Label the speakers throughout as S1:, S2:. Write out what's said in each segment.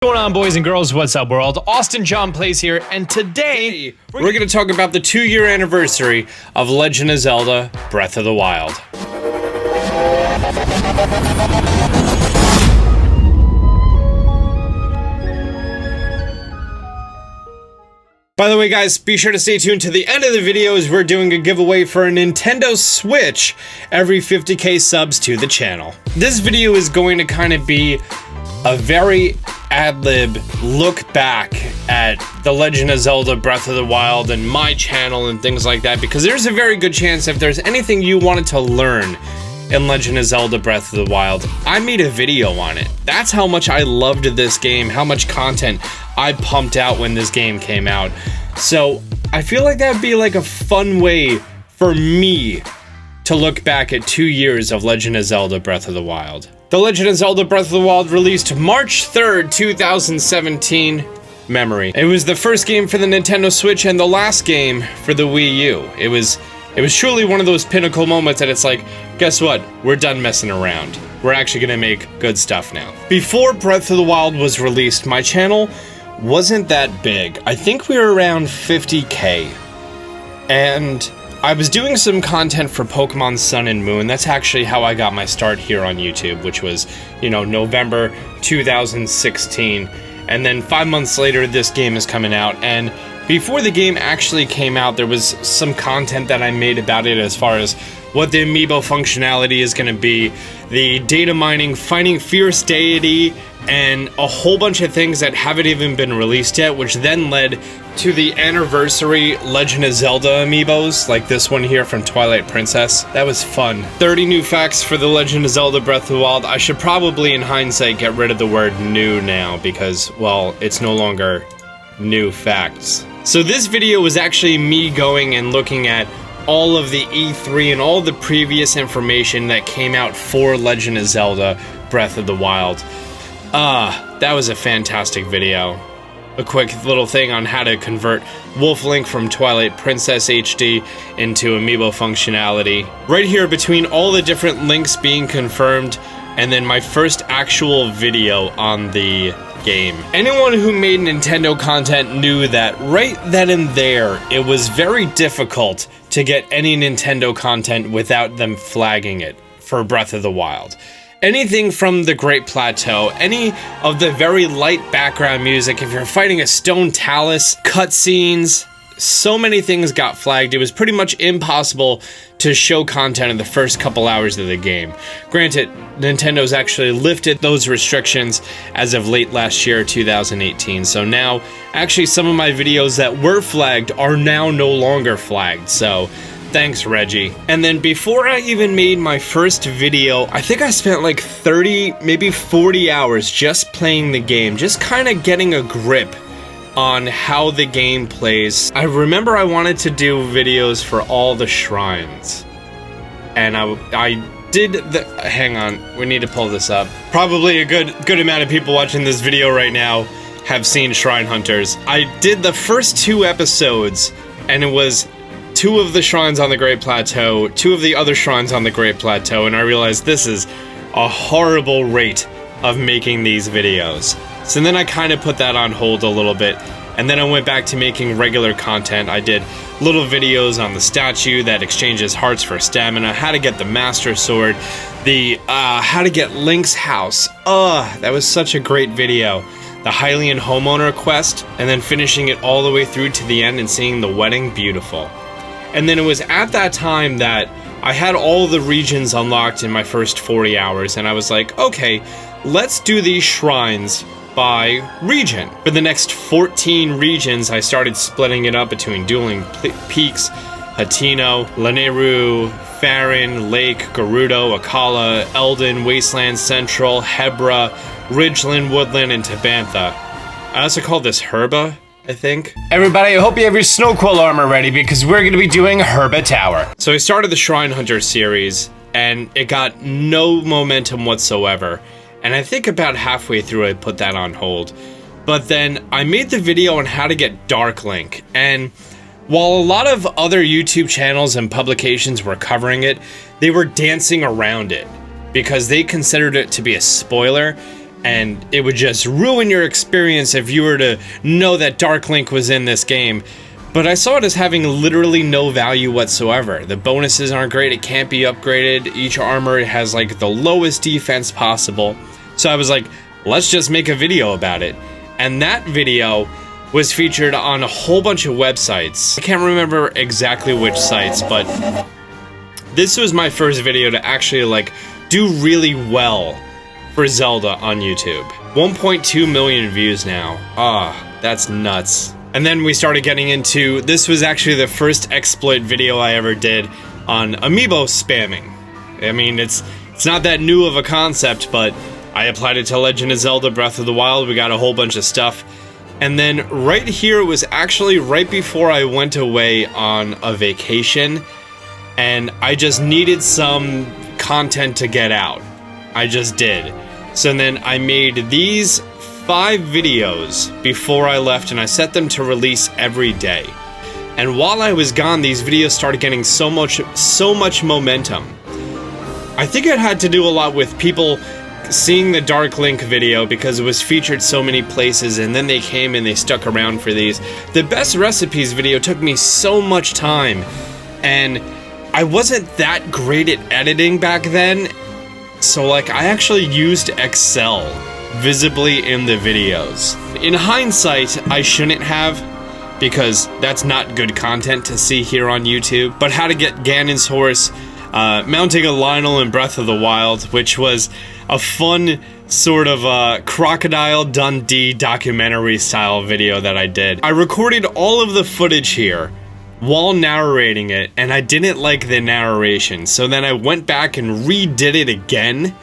S1: What's going on, boys and girls? What's up, world? Austin John Plays here, and today we're going to talk about the 2-year anniversary of Legend of Zelda Breath of the Wild. By the way, guys, be sure to stay tuned to the end of the video as we're doing a giveaway for a Nintendo Switch every 50k subs to the channel. This video is going to kind of be a very ad-lib look back at The Legend of Zelda Breath of the Wild and my channel and things like that, because there's a very good chance if there's anything you wanted to learn in Legend of Zelda Breath of the Wild, I made a video on it. That's how much I loved this game, how much content I pumped out when this game came out. So I feel like that would be like a fun way for me to look back at 2 years of Legend of Zelda Breath of the Wild. The Legend of Zelda Breath of the Wild released March 3rd, 2017. Memory. It was the first game for the Nintendo Switch and the last game for the Wii U. It was truly one of those pinnacle moments that it's like, guess what? We're done messing around. We're actually gonna make good stuff now. Before Breath of the Wild was released, my channel wasn't that big. I think we were around 50k. And I was doing some content for Pokemon Sun and Moon. That's actually how I got my start here on YouTube, which was, you know, November 2016. And then 5 months later, this game is coming out. And before the game actually came out, there was some content that I made about it as far as what the amiibo functionality is going to be, the data mining, finding fierce deity, and a whole bunch of things that haven't even been released yet, which then led to the anniversary Legend of Zelda amiibos, like this one here from Twilight Princess. That was fun. 30 new facts for the Legend of Zelda Breath of the Wild. I should probably, in hindsight, get rid of the word new now because, well, it's no longer new facts. So this video was actually me going and looking at all of the E3 and all the previous information that came out for Legend of Zelda Breath of the Wild. That was a fantastic video. A quick little thing on how to convert Wolf Link from Twilight Princess HD into amiibo functionality. Right here between all the different links being confirmed, and then my first actual video on the game. Anyone who made Nintendo content knew that right then and there, it was very difficult to get any Nintendo content without them flagging it for Breath of the Wild. Anything from the Great Plateau, any of the very light background music, if you're fighting a stone talus, cutscenes, so many things got flagged. It was pretty much impossible to show content in the first couple hours of the game. Granted, Nintendo's actually lifted those restrictions as of late last year, 2018. So now, actually some of my videos that were flagged are now no longer flagged. So thanks, Reggie. And then before I even made my first video, I think I spent like 30, maybe 40 hours just playing the game, just kind of getting a grip on how the game plays. I remember I wanted to do videos for all the shrines. And I did the... Hang on, we need to pull this up. Probably a good amount of people watching this video right now have seen Shrine Hunters. I did the first 2 episodes, and it was 2 of the shrines on the Great Plateau, 2 of the other shrines on the Great Plateau, and I realized this is a horrible rate of making these videos. So then I kind of put that on hold a little bit, and then I went back to making regular content. I did little videos on the statue that exchanges hearts for stamina, how to get the Master Sword, the how to get Link's house. That was such a great video. The Hylian homeowner quest, and then finishing it all the way through to the end and seeing the wedding. Beautiful. And then it was at that time that I had all the regions unlocked in my first 40 hours, and I was like, okay, let's do these shrines by region. For the next 14 regions, I started splitting it up between Dueling Peaks, Hateno, Lanayru, Faron, Lake, Gerudo, Akala, Eldin, Wasteland Central, Hebra, Ridgeland, Woodland, and Tabantha. I also call this Herba, I think. Everybody, I hope you have your Snow Quill armor ready because we're going to be doing Herba Tower. So I started the Shrine Hunter series, and it got no momentum whatsoever. And I think about halfway through I put that on hold. But then I made the video on how to get Dark Link, and while a lot of other YouTube channels and publications were covering it, they were dancing around it because they considered it to be a spoiler. and it would just ruin your experience if you were to know that Dark Link was in this game. But I saw it as having literally no value whatsoever. The bonuses aren't great, it can't be upgraded, each armor has like the lowest defense possible. So I was like, let's just make a video about it. And that video was featured on a whole bunch of websites. I can't remember exactly which sites, but this was my first video to actually like do really well for Zelda on YouTube. 1.2 million views now. That's nuts. And then we started getting into, this was actually the first exploit video I ever did on amiibo spamming. I mean, it's not that new of a concept, but I applied it to Legend of Zelda Breath of the Wild. We got a whole bunch of stuff. And then right here was actually right before I went away on a vacation, and I just needed some content to get out. I just did. So then I made these 5 videos before I left, and I set them to release every day. And while I was gone, these videos started getting so much momentum. I think it had to do a lot with people seeing the Dark Link video because it was featured so many places, and then they came and they stuck around for these. The Best Recipes video took me so much time, and I wasn't that great at editing back then, so like I actually used Excel visibly in the videos. In hindsight, I shouldn't have, because that's not good content to see here on YouTube. But how to get Ganon's horse, mounting a Lionel in Breath of the Wild, which was a fun sort of Crocodile Dundee documentary style video that I did. I recorded all of the footage here while narrating it, and I didn't like the narration, so then I went back and redid it again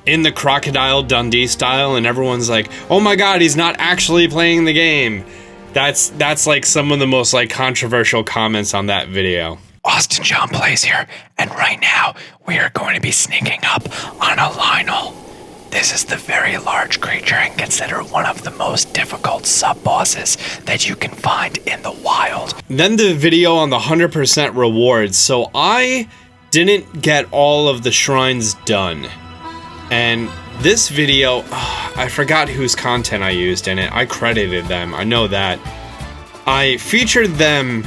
S1: in the Crocodile Dundee style, and everyone's like, oh my god, he's not actually playing the game. That's like some of the most like controversial comments on that video.
S2: Austin John Plays here, and right now we are going to be sneaking up on a Lionel. This is the very large creature and considered one of the most difficult sub-bosses that you can find in the wild.
S1: Then the video on the 100% rewards, so I didn't get all of the shrines done. And this video, I forgot whose content I used in it. I credited them, I know that. I featured them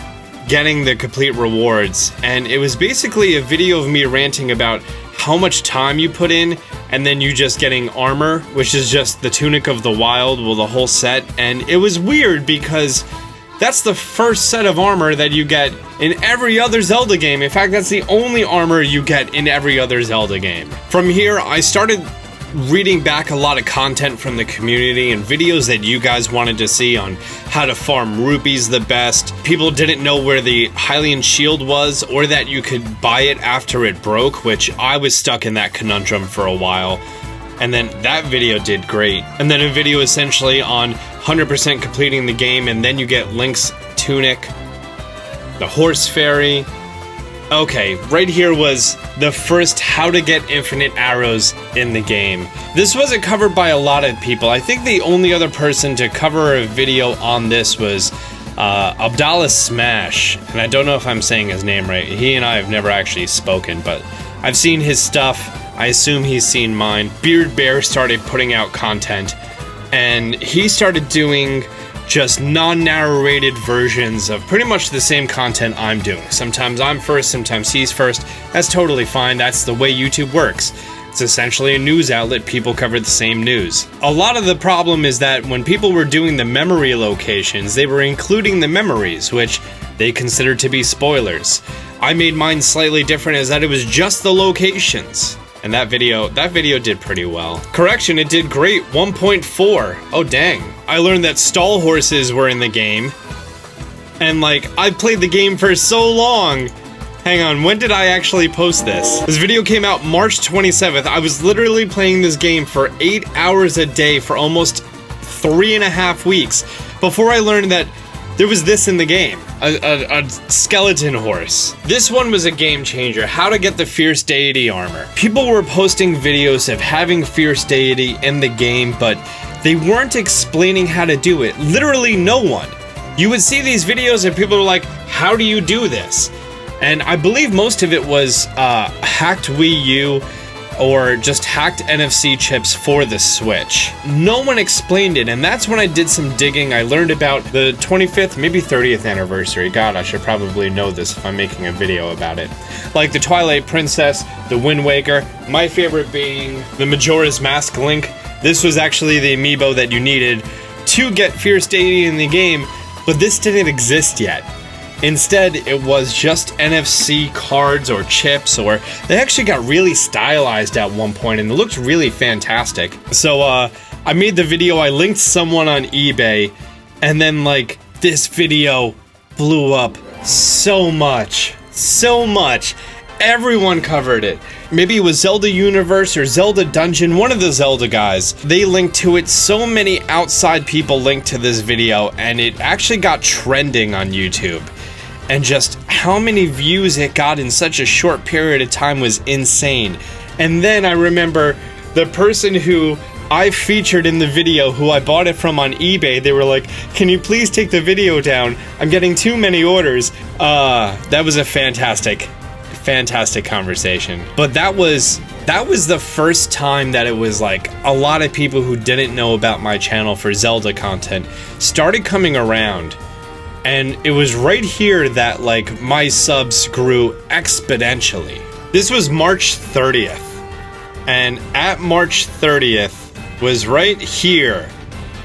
S1: getting the complete rewards, and it was basically a video of me ranting about how much time you put in, and then you just getting armor, which is just the Tunic of the Wild, well, the whole set. And it was weird because that's the first set of armor that you get in every other Zelda game. In fact, that's the only armor you get in every other Zelda game. From here, I started reading back a lot of content from the community and videos that you guys wanted to see on how to farm rupees the best. People didn't know where the Hylian shield was, or that you could buy it after it broke, which I was stuck in that conundrum for a while. And then that video did great. And then a video essentially on 100% completing the game, and then you get Link's tunic, the horse fairy. Okay, right here was the first how to get infinite arrows in the game. This wasn't covered by a lot of people. I think the only other person to cover a video on this was Abdallah Smash, and I don't know if I'm saying his name right. He and I have never actually spoken, but I've seen his stuff. I assume he's seen mine. Beard Bear started putting out content, and he started doing just non-narrated versions of pretty much the same content I'm doing. Sometimes I'm first, sometimes he's first. That's totally fine. That's the way YouTube works. It's essentially a news outlet. People cover the same news. A lot of the problem is that when people were doing the memory locations, they were including the memories, which they considered to be spoilers. I made mine slightly different, as that it was just the locations. And that video did pretty well. Correction, it did great, 1.4. Oh dang. I learned that stall horses were in the game. And like, I've played the game for so long. Hang on, when did I actually post this? This video came out March 27th. I was literally playing this game for 8 hours a day for almost 3.5 weeks before I learned that there was this in the game, a skeleton horse. This one was a game changer, how to get the Fierce Deity armor. People were posting videos of having Fierce Deity in the game, but they weren't explaining how to do it. Literally no one. You would see these videos and people were like, how do you do this? And I believe most of it was hacked Wii U or just hacked NFC chips for the Switch. No one explained it, and that's when I did some digging. I learned about the 25th, maybe 30th anniversary. God, I should probably know this if I'm making a video about it. Like the Twilight Princess, the Wind Waker, my favorite being the Majora's Mask Link. This was actually the amiibo that you needed to get Fierce Deity in the game, but this didn't exist yet. Instead, it was just NFC cards or chips, or they actually got really stylized at one point and it looked really fantastic. So I made the video, I linked someone on eBay, and then like this video blew up so much. Everyone covered it. Maybe it was Zelda Universe or Zelda Dungeon, one of the Zelda guys. They linked to it. So many outside people linked to this video, and it actually got trending on YouTube. And just how many views it got in such a short period of time was insane. And then I remember the person who I featured in the video, who I bought it from on eBay, they were like, "Can you please take the video down? I'm getting too many orders." That was a fantastic conversation. But that was the first time that it was like a lot of people who didn't know about my channel for Zelda content started coming around. And it was right here that like my subs grew exponentially. This was March 30th. And at March 30th was right here.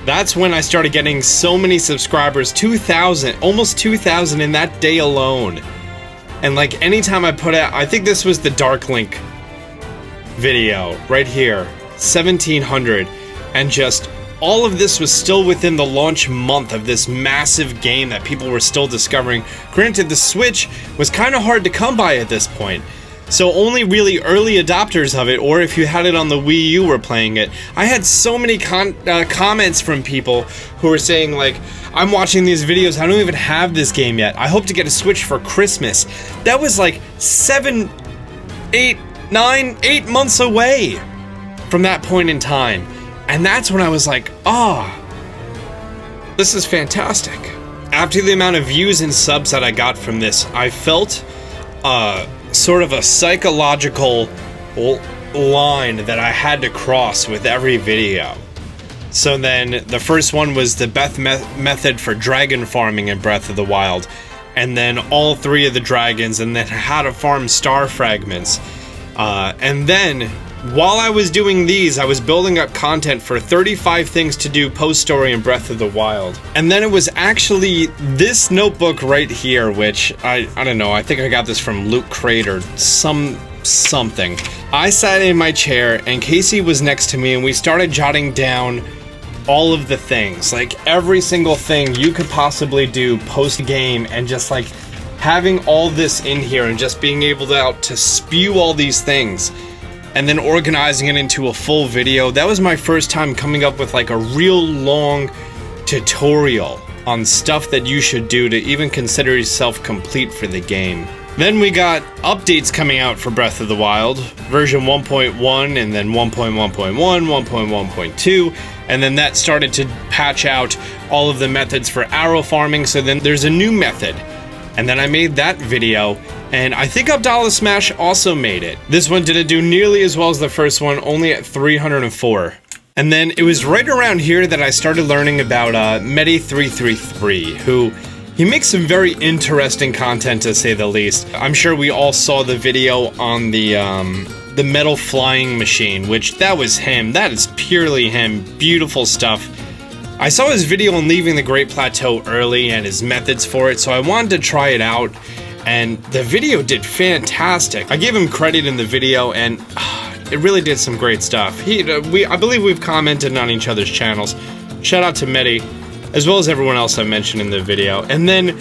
S1: That's when I started getting so many subscribers, 2,000, almost 2,000 in that day alone. And like anytime I put out, I think this was the Dark Link video right here, 1,700, and just all of this was still within the launch month of this massive game that people were still discovering. Granted, the Switch was kind of hard to come by at this point, so only really early adopters of it, or if you had it on the Wii U, were playing it. I had so many comments from people who were saying like, "I'm watching these videos, I don't even have this game yet. I hope to get a Switch for Christmas." That was like 8 months away from that point in time. And that's when I was like, this is fantastic. After the amount of views and subs that I got from this, I felt sort of a psychological line that I had to cross with every video. So then the first one was the Beth method for dragon farming in Breath of the Wild, and then all 3 of the dragons, and then how to farm star fragments. And then while I was doing these, I was building up content for 35 things to do post-story in Breath of the Wild. And then it was actually this notebook right here, which I don't know, I think I got this from Loot Crate or something. I sat in my chair and Casey was next to me and we started jotting down all of the things, like every single thing you could possibly do post-game, and just like having all this in here and just being able to spew all these things and then organizing it into a full video. That was my first time coming up with like a real long tutorial on stuff that you should do to even consider yourself complete for the game. Then we got updates coming out for Breath of the Wild, version 1.1 and then 1.1.1, 1.1.2, and then that started to patch out all of the methods for arrow farming, so then there's a new method. And then I made that video, and I think Abdallah Smash also made it. This one didn't do nearly as well as the first one, only at 304. And then it was right around here that I started learning about Medi333, who he makes some very interesting content, to say the least. I'm sure we all saw the video on the metal flying machine, which that was him. That is purely him. Beautiful stuff. I saw his video on leaving the Great Plateau early and his methods for it, so I wanted to try it out, and the video did fantastic. I gave him credit in the video, and it really did some great stuff. I believe we've commented on each other's channels. Shout out to Medi, as well as everyone else I mentioned in the video. And then,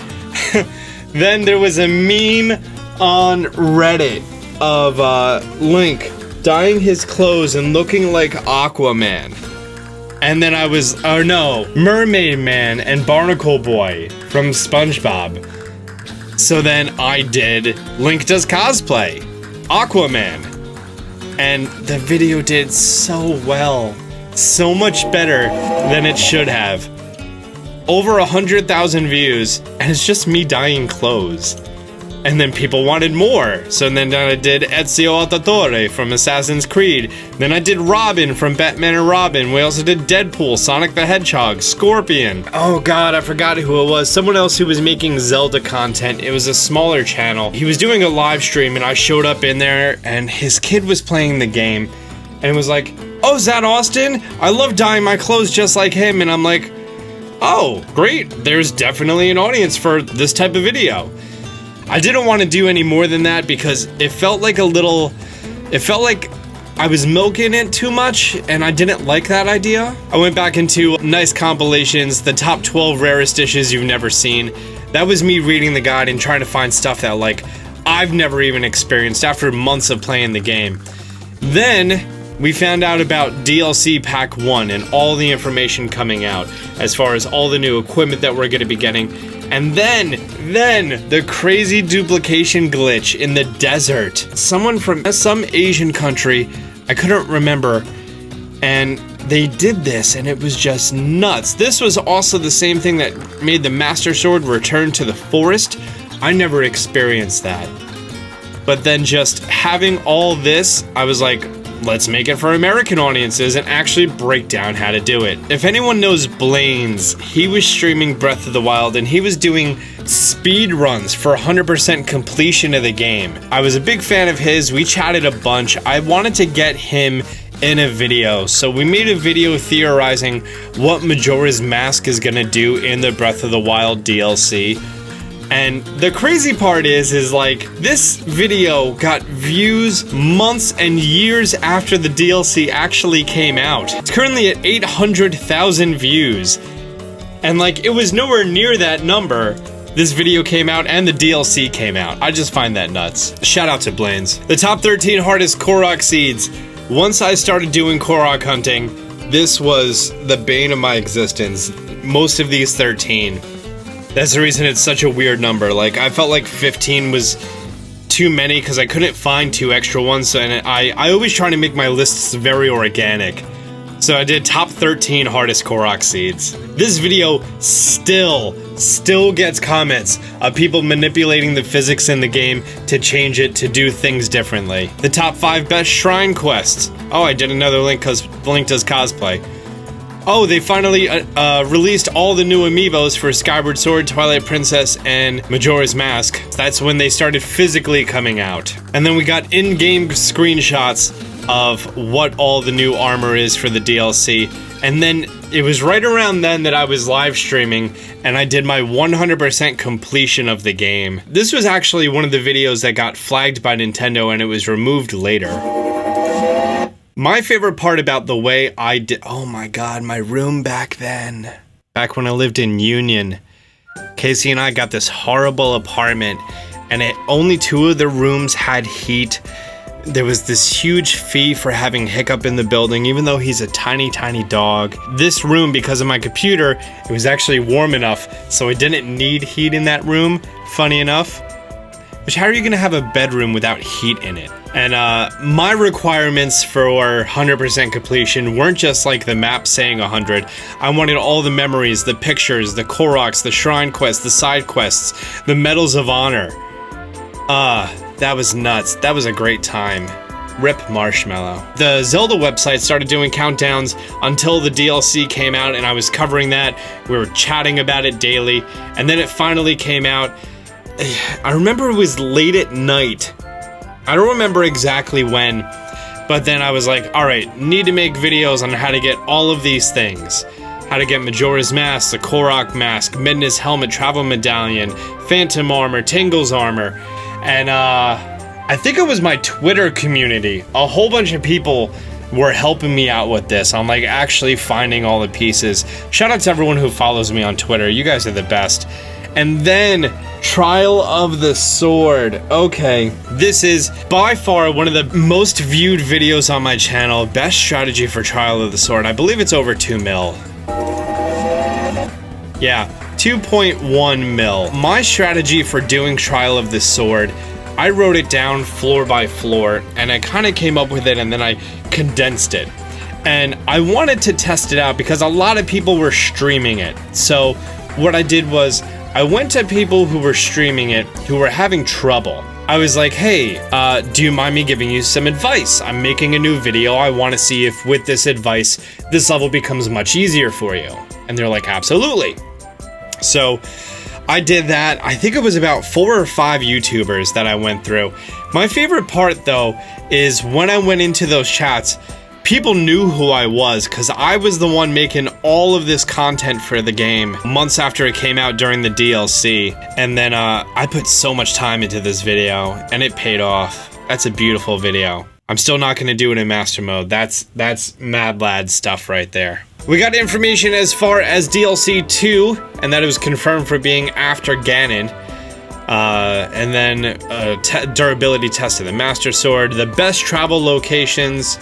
S1: then there was a meme on Reddit of Link dyeing his clothes and looking like Aquaman. And then Mermaid Man and Barnacle Boy from SpongeBob. So then I did Link does cosplay, Aquaman. And the video did so well, so much better than it should have. Over 100,000 views, and it's just me dyeing clothes. And then people wanted more. So then I did Ezio Auditore from Assassin's Creed. Then I did Robin from Batman and Robin. We also did Deadpool, Sonic the Hedgehog, Scorpion. Oh god, I forgot who it was. Someone else who was making Zelda content. It was a smaller channel. He was doing a live stream and I showed up in there and his kid was playing the game. And it was like, oh, is that Austin? I love dyeing my clothes just like him. And I'm like, oh, great. There's definitely an audience for this type of video. I didn't want to do any more than that because it felt like I was milking it too much and I didn't like that idea. I went back into nice compilations, the top 12 rarest dishes you've never seen. That was me reading the guide and trying to find stuff that like I've never even experienced after months of playing the game. Then we found out about DLC Pack 1 and all the information coming out as far as all the new equipment that we're going to be getting. And then the crazy duplication glitch in the desert. Someone from some Asian country, I couldn't remember, and they did this and it was just nuts. This was also the same thing that made the Master Sword return to the forest. I never experienced that. But then just having all this, I was like, let's make it for American audiences and actually break down how to do it. If anyone knows Blaine's, he was streaming Breath of the Wild and he was doing speed runs for 100% completion of the game. I was a big fan of his, we chatted a bunch. I wanted to get him in a video, so we made a video theorizing what Majora's Mask is gonna do in the Breath of the Wild DLC. And the crazy part is like, this video got views months and years after the DLC actually came out. It's currently at 800,000 views. And like, it was nowhere near that number. This video came out and the DLC came out. I just find that nuts. Shout out to Blaine's. The top 13 hardest Korok seeds. Once I started doing Korok hunting, this was the bane of my existence. Most of these 13. That's the reason it's such a weird number. Like, I felt like 15 was too many because I couldn't find 2 extra ones, and I always try to make my lists very organic. So I did top 13 hardest Korok seeds. This video still gets comments of people manipulating the physics in the game to change it to do things differently. The top 5 best shrine quests. Oh, I did another link because Link does cosplay. Oh, they finally released all the new amiibos for Skyward Sword, Twilight Princess, and Majora's Mask. That's when they started physically coming out. And then we got in-game screenshots of what all the new armor is for the DLC. And then it was right around then that I was live streaming and I did my 100% completion of the game. This was actually one of the videos that got flagged by Nintendo and it was removed later. My favorite part about the way I did— oh my god, my room back then. Back when I lived in Union, Casey and I got this horrible apartment and only 2 of the rooms had heat. There was this huge fee for having Hiccup in the building, even though he's a tiny dog. This room, because of my computer, it was actually warm enough, so I didn't need heat in that room, funny enough. Which, how are you gonna have a bedroom without heat in it? And my requirements for 100% completion weren't just like the map saying 100. I wanted all the memories, the pictures, the Koroks, the shrine quests, the side quests, the medals of honor. That was nuts. That was a great time. Rip Marshmallow. The Zelda website started doing countdowns until the DLC came out and I was covering that. We were chatting about it daily. And then it finally came out. I remember it was late at night. I don't remember exactly when, but then I was like, alright, need to make videos on how to get all of these things. How to get Majora's Mask, the Korok Mask, Midna's Helmet, Travel Medallion, Phantom Armor, Tingle's Armor, and I think it was my Twitter community. A whole bunch of people were helping me out with this. I'm like actually finding all the pieces. Shout out to everyone who follows me on Twitter. You guys are the best. And then Trial of the Sword. Okay, this is by far one of the most viewed videos on my channel. Best strategy for Trial of the Sword. I believe it's over 2 mil. Yeah, 2.1 mil. My strategy for doing Trial of the Sword, I wrote it down floor by floor and I kind of came up with it and then I condensed it. And I wanted to test it out because a lot of people were streaming it. So what I did was I went to people who were streaming it who were having trouble. I was like, hey, do you mind me giving you some advice? I'm making a new video. I want to see if with this advice, this level becomes much easier for you. And they're like, absolutely. So I did that. I think it was about 4 or 5 YouTubers that I went through. My favorite part though, is when I went into those chats, people knew who I was because I was the one making all of this content for the game months after it came out during the DLC. And then I put so much time into this video and it paid off. That's a beautiful video. I'm still not going to do it in master mode. That's Mad Lad stuff right there. We got information as far as DLC 2 and that it was confirmed for being after Ganon. And then durability test of the Master Sword, the best travel locations,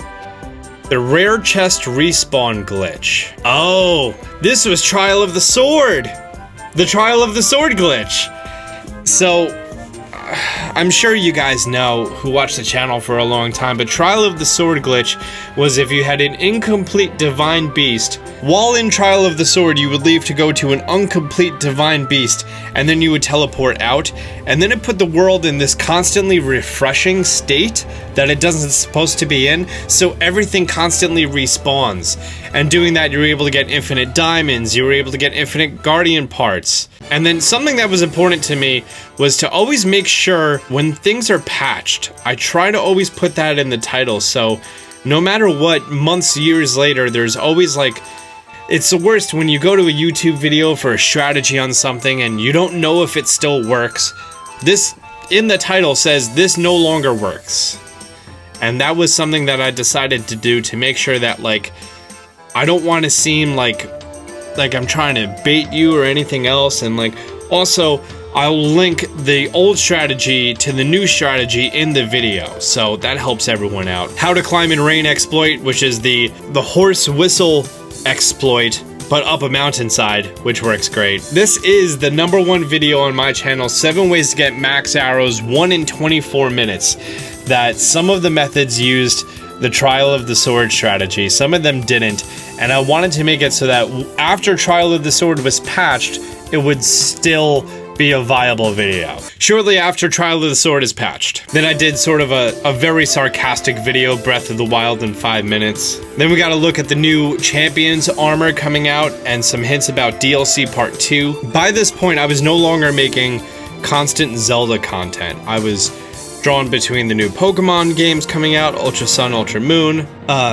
S1: the rare chest respawn glitch. Oh, this was Trial of the Sword! The Trial of the Sword glitch! So, I'm sure you guys know who watched the channel for a long time, but Trial of the Sword glitch was if you had an incomplete Divine Beast. While in Trial of the Sword, you would leave to go to an incomplete Divine Beast, and then you would teleport out, and then it put the world in this constantly refreshing state that it doesn't supposed to be in, so everything constantly respawns. And doing that, you were able to get infinite diamonds, you were able to get infinite guardian parts. And then something that was important to me was to always make sure when things are patched, I try to always put that in the title, so no matter what, months, years later, there's always like, it's the worst when you go to a YouTube video for a strategy on something and you don't know if it still works. This, in the title, says this no longer works. And that was something that I decided to do to make sure that, like, I don't want to seem like I'm trying to bait you or anything else. And like, also, I'll link the old strategy to the new strategy in the video, so that helps everyone out. How to climb in rain exploit, which is the horse whistle exploit, but up a mountainside, which works great. This is the #1 video on my channel, 7 ways to get max arrows, 1 in 24 minutes. That some of the methods used the Trial of the Sword strategy, some of them didn't, and I wanted to make it so that after Trial of the Sword was patched, it would still be a viable video. Shortly after Trial of the Sword is patched, then I did sort of a very sarcastic video, Breath of the Wild in 5 minutes. Then we got to look at the new Champions armor coming out and some hints about DLC Part 2. By this point, I was no longer making constant Zelda content. I was drawn between the new Pokemon games coming out, Ultra Sun, Ultra Moon.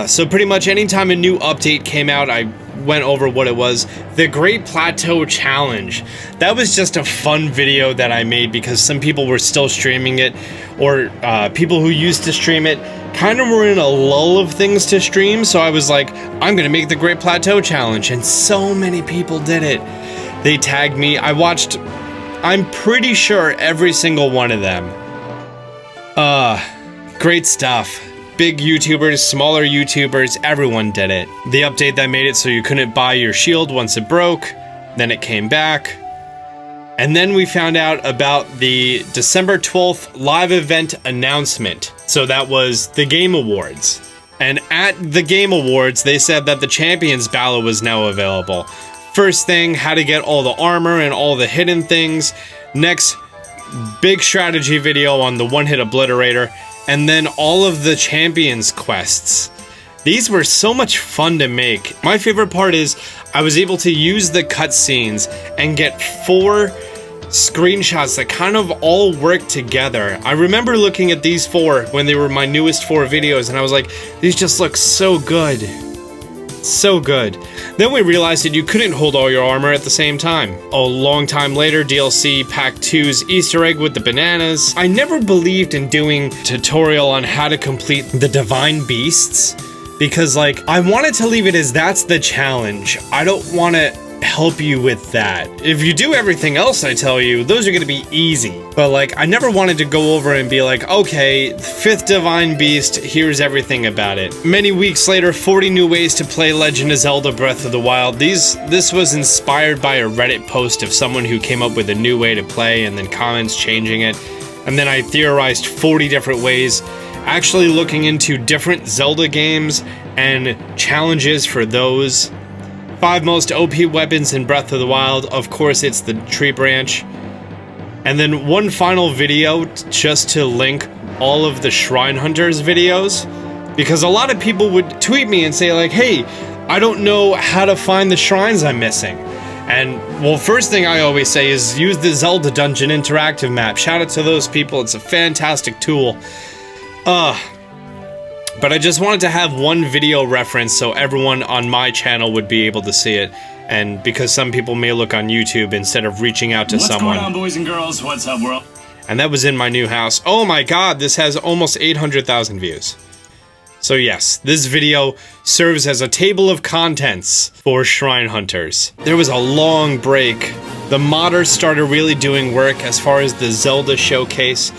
S1: So pretty much anytime a new update came out, I went over what it was. The Great Plateau Challenge. That was just a fun video that I made because some people were still streaming it, or people who used to stream it kind of were in a lull of things to stream, so I was like, I'm gonna make the Great Plateau Challenge, and so many people did it. They tagged me. I watched, I'm pretty sure, every single one of them. Great stuff. Big YouTubers, smaller YouTubers, everyone did it. The update that made it so you couldn't buy your shield once it broke, then it came back. And then we found out about the December 12th live event announcement. So that was the Game Awards. And at the Game Awards, they said that the Champions Battle was now available. First thing, how to get all the armor and all the hidden things. Next, big strategy video on the one-hit obliterator. And then all of the Champions quests. These were so much fun to make. My favorite part is I was able to use the cutscenes and get 4 screenshots that kind of all work together. I remember looking at these 4 when they were my newest 4 videos, and I was like, these just look so good. So good. Then we realized that you couldn't hold all your armor at the same time. A long time later, DLC Pack 2's Easter egg with the bananas. I never believed in doing tutorial on how to complete the Divine Beasts, because like, I wanted to leave it as that's the challenge. I don't want to help you with that. If you do everything else I tell you, those are going to be easy. But like, I never wanted to go over and be like, okay, 5th Divine Beast, here's everything about it. Many weeks later, 40 new ways to play Legend of Zelda Breath of the Wild. This was inspired by a Reddit post of someone who came up with a new way to play and then comments changing it. And then I theorized 40 different ways, actually looking into different Zelda games and challenges for those. 5 most OP weapons in Breath of the Wild. Of course, it's the tree branch. And then one final video just to link all of the Shrine Hunters videos. Because a lot of people would tweet me and say like, hey, I don't know how to find the shrines I'm missing. And, well, first thing I always say is use the Zelda Dungeon interactive map. Shout out to those people, it's a fantastic tool. But I just wanted to have one video reference so everyone on my channel would be able to see it. And because some people may look on YouTube instead of reaching out to someone.
S3: What's going on, boys and girls? What's up, world?
S1: And that was in my new house. Oh my god, this has almost 800,000 views. So yes, this video serves as a table of contents for Shrine Hunters. There was a long break. The modders started really doing work as far as the Zelda showcase.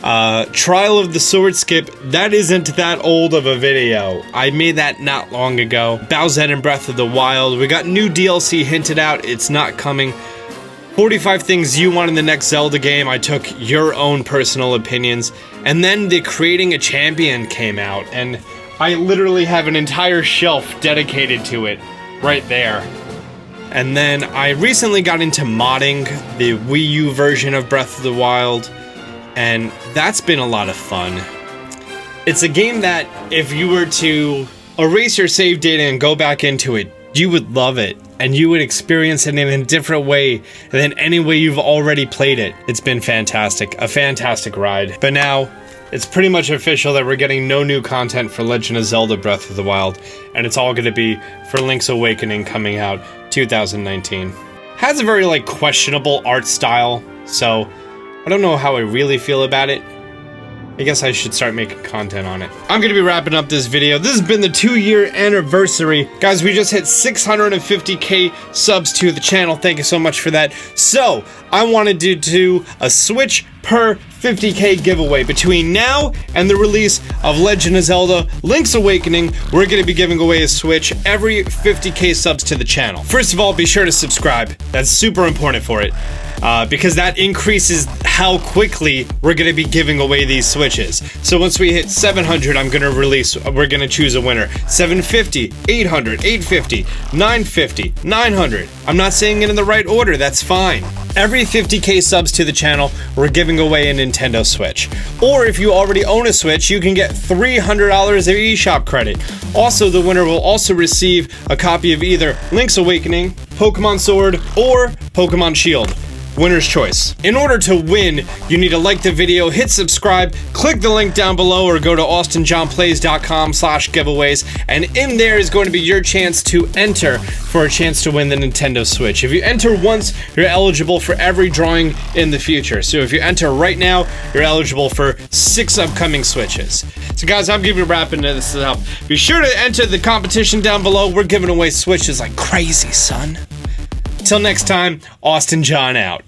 S1: Trial of the Sword Skip, that isn't that old of a video. I made that not long ago. Bowsette and Breath of the Wild. We got new DLC hinted out, it's not coming. 45 things you want in the next Zelda game. I took your own personal opinions. And then the Creating a Champion came out, and I literally have an entire shelf dedicated to it right there. And then I recently got into modding the Wii U version of Breath of the Wild, and that's been a lot of fun. It's a game that if you were to erase your save data and go back into it, you would love it, and you would experience it in a different way than any way you've already played it. It's been fantastic, a fantastic ride. But now, it's pretty much official that we're getting no new content for Legend of Zelda Breath of the Wild, and it's all gonna be for Link's Awakening coming out 2019. Has a very, like, questionable art style, so I don't know how I really feel about it. I guess I should start making content on it. I'm gonna be wrapping up this video. This has been the 2-year anniversary. Guys, we just hit 650k subs to the channel. Thank you so much for that. So, I wanted to do a Switch per 50k giveaway. Between now and the release of Legend of Zelda Link's Awakening, we're gonna be giving away a Switch every 50k subs to the channel. First of all, be sure to subscribe. That's super important for it. Because that increases how quickly we're gonna be giving away these Switches. So once we hit 700, we're gonna choose a winner. 750, 800, 850, 950, 900. I'm not saying it in the right order, that's fine. Every 50k subs to the channel, we're giving away a Nintendo Switch. Or if you already own a Switch, you can get $300 of eShop credit. Also, the winner will also receive a copy of either Link's Awakening, Pokemon Sword, or Pokemon Shield. Winner's choice. In order to win, you need to like the video, hit subscribe, click the link down below, or go to austinjohnplays.com/giveaways, and in there is going to be your chance to enter for a chance to win the Nintendo Switch. If you enter once, you're eligible for every drawing in the future. So if you enter right now, you're eligible for 6 upcoming Switches. So guys, I'm giving wrapping this up. Be sure to enter the competition down below. We're giving away Switches like crazy, son. Till next time, Austin John out.